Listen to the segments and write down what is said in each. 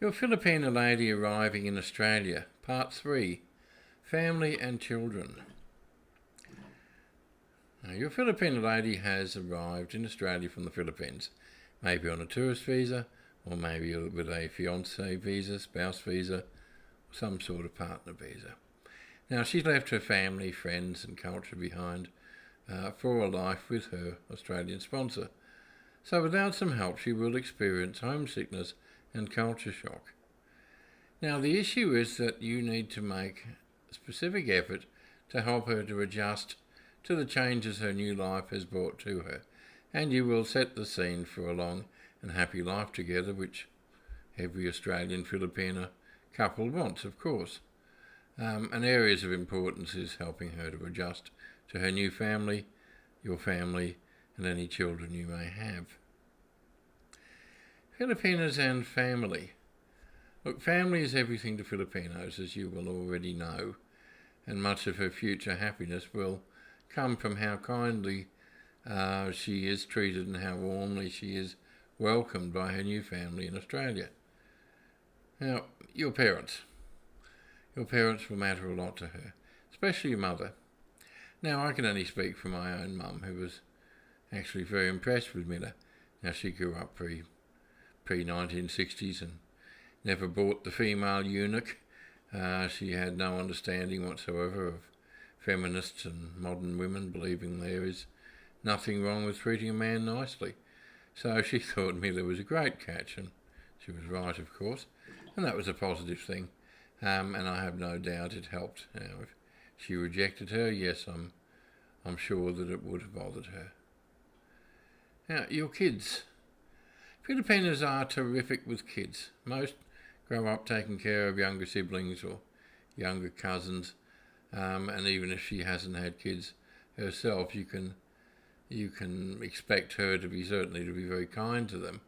Your Filipino lady arriving in Australia, Part 3, Family and Children. Now, your Filipino lady has arrived in Australia from the Philippines, maybe on a tourist visa, or maybe with a fiancé visa, spouse visa, or some sort of partner visa. Now, she's left her family, friends and culture behind for a life with her Australian sponsor. So without some help, she will experience homesickness and culture shock. Now, the issue is that you need to make a specific effort to help her to adjust to the changes her new life has brought to her, and you will set the scene for a long and happy life together, which every Australian Filipino couple wants, of course. And areas of importance is helping her to adjust to her new family, your family, and any children you may have. Filipinos and family. Look, family is everything to Filipinos, as you will already know, and much of her future happiness will come from how kindly she is treated and how warmly she is welcomed by her new family in Australia. Now, your parents. Your parents will matter a lot to her, especially your mother. Now, I can only speak for my own mum, who was actually very impressed with Miller. Now, she grew up pre-1960s and never bought the female eunuch. She had no understanding whatsoever of feminists and modern women believing there is nothing wrong with treating a man nicely. So she thought Miller was a great catch, and she was right, of course, and that was a positive thing. And I have no doubt it helped. Now, if she rejected her, yes, I'm sure that it would have bothered her. Now, your kids. Filipinos are terrific with kids. Most grow up taking care of younger siblings or younger cousins, and even if she hasn't had kids herself, you can expect her to be very kind to them.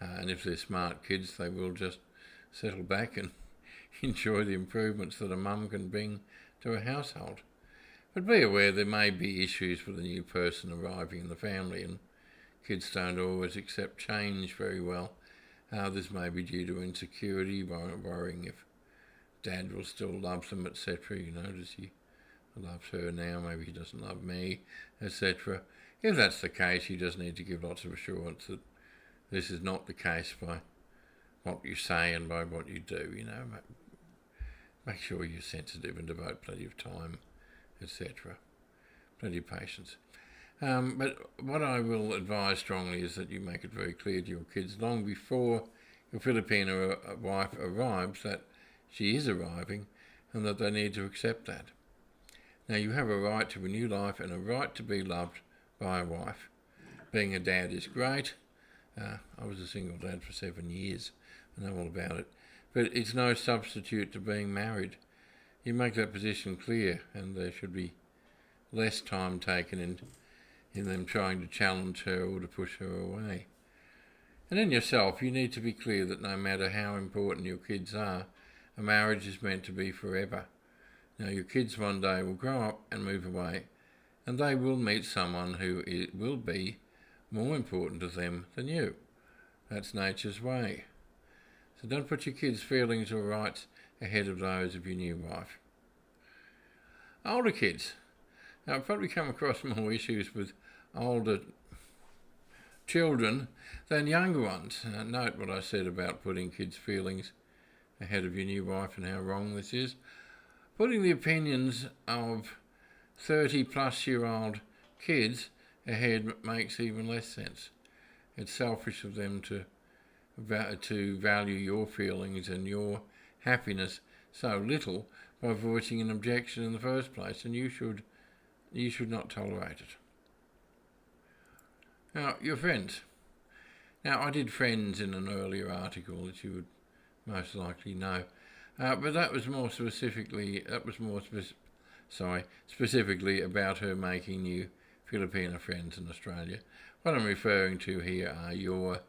And if they're smart kids, they will just settle back and enjoy the improvements that a mum can bring to a household. But be aware there may be issues with a new person arriving in the family, and kids don't always accept change very well. This may be due to insecurity, worrying if dad will still love them, etc. Does he loves her now, maybe he doesn't love me, etc. If that's the case, you just need to give lots of assurance that this is not the case by what you say and by what you do. Make sure you're sensitive and devote plenty of time, etc. Plenty of patience. But what I will advise strongly is that you make it very clear to your kids long before your Filipino wife arrives that she is arriving and that they need to accept that. Now, you have a right to a new life and a right to be loved by a wife. Being a dad is great. I was a single dad for 7 years. I know all about it. But it's no substitute to being married. You make that position clear, and there should be less time taken in them trying to challenge her or to push her away. And in yourself, you need to be clear that no matter how important your kids are, a marriage is meant to be forever. Now, your kids one day will grow up and move away, and they will meet someone who will be more important to them than you. That's nature's way. So don't put your kids' feelings or rights ahead of those of your new wife. Older kids. Now, I've probably come across more issues with older children than younger ones. Note what I said about putting kids' feelings ahead of your new wife and how wrong this is. Putting the opinions of 30-plus-year-old kids ahead makes even less sense. It's selfish of them to value your feelings and your happiness so little by voicing an objection in the first place, and you should not tolerate it. Now, your friends. Now, I did friends in an earlier article that you would most likely know, but that was specifically about her making new Filipino friends in Australia. What I'm referring to here are your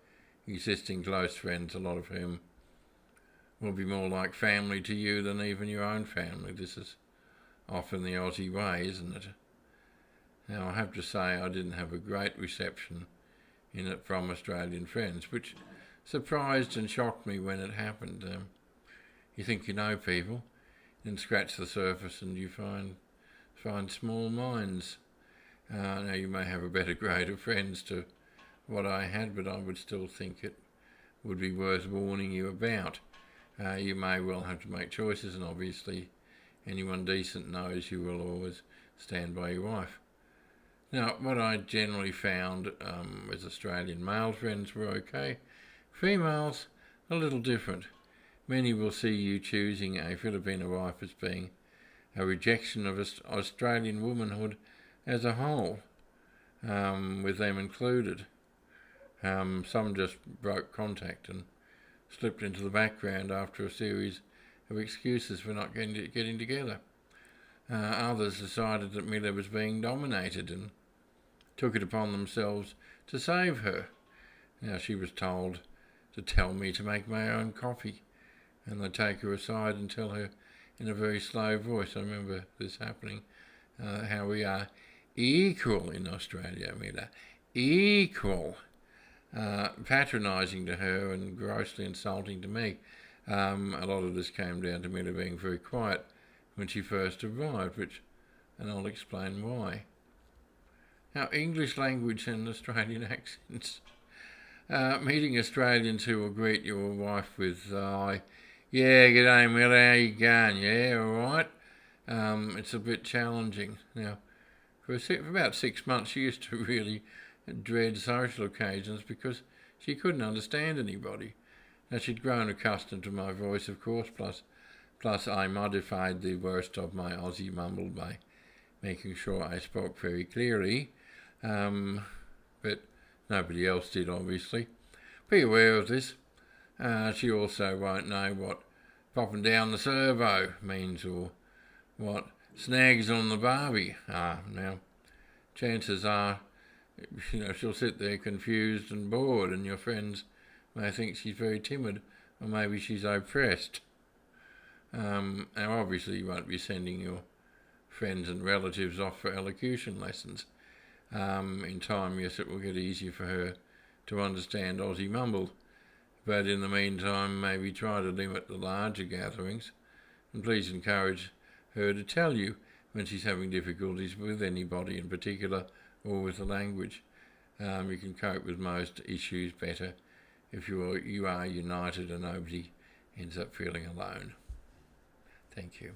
existing close friends, a lot of whom will be more like family to you than even your own family. This is often the Aussie way, isn't it? Now, I have to say I didn't have a great reception in it from Australian friends, which surprised and shocked me when it happened. You think you know people, then scratch the surface and you find small minds. Now you may have a better grade of friends to what I had, but I would still think it would be worth warning you about. You may well have to make choices, and obviously anyone decent knows you will always stand by your wife. Now, what I generally found with Australian male friends were okay. Females, a little different. Many will see you choosing a Filipino wife as being a rejection of Australian womanhood as a whole, with them included. Some just broke contact and slipped into the background after a series of excuses for not getting together. Others decided that Mila was being dominated and took it upon themselves to save her. Now she was told to tell me to make my own coffee, and they'd take her aside and tell her in a very slow voice, I remember this happening, how we are equal in Australia, Mila, equal. Patronising to her and grossly insulting to me. A lot of this came down to Mila being very quiet when she first arrived, and I'll explain why. Now, English language and Australian accents. Meeting Australians who will greet your wife with, yeah, g'day Mila, how you going? Yeah, alright? It's a bit challenging. Now, for about 6 months, she used to really dread social occasions because she couldn't understand anybody. Now, she'd grown accustomed to my voice, of course, plus I modified the worst of my Aussie mumble by making sure I spoke very clearly, but nobody else did, obviously. Be aware of this. She also won't know what popping down the servo means or what snags on the barbie are. Now, chances are, she'll sit there confused and bored, and your friends may think she's very timid, or maybe she's oppressed. Now, obviously, you won't be sending your friends and relatives off for elocution lessons. In time, yes, it will get easier for her to understand Aussie mumble, but in the meantime, maybe try to limit the larger gatherings, and please encourage her to tell you when she's having difficulties with anybody in particular or with the language. You can cope with most issues better if you are united and nobody ends up feeling alone. Thank you.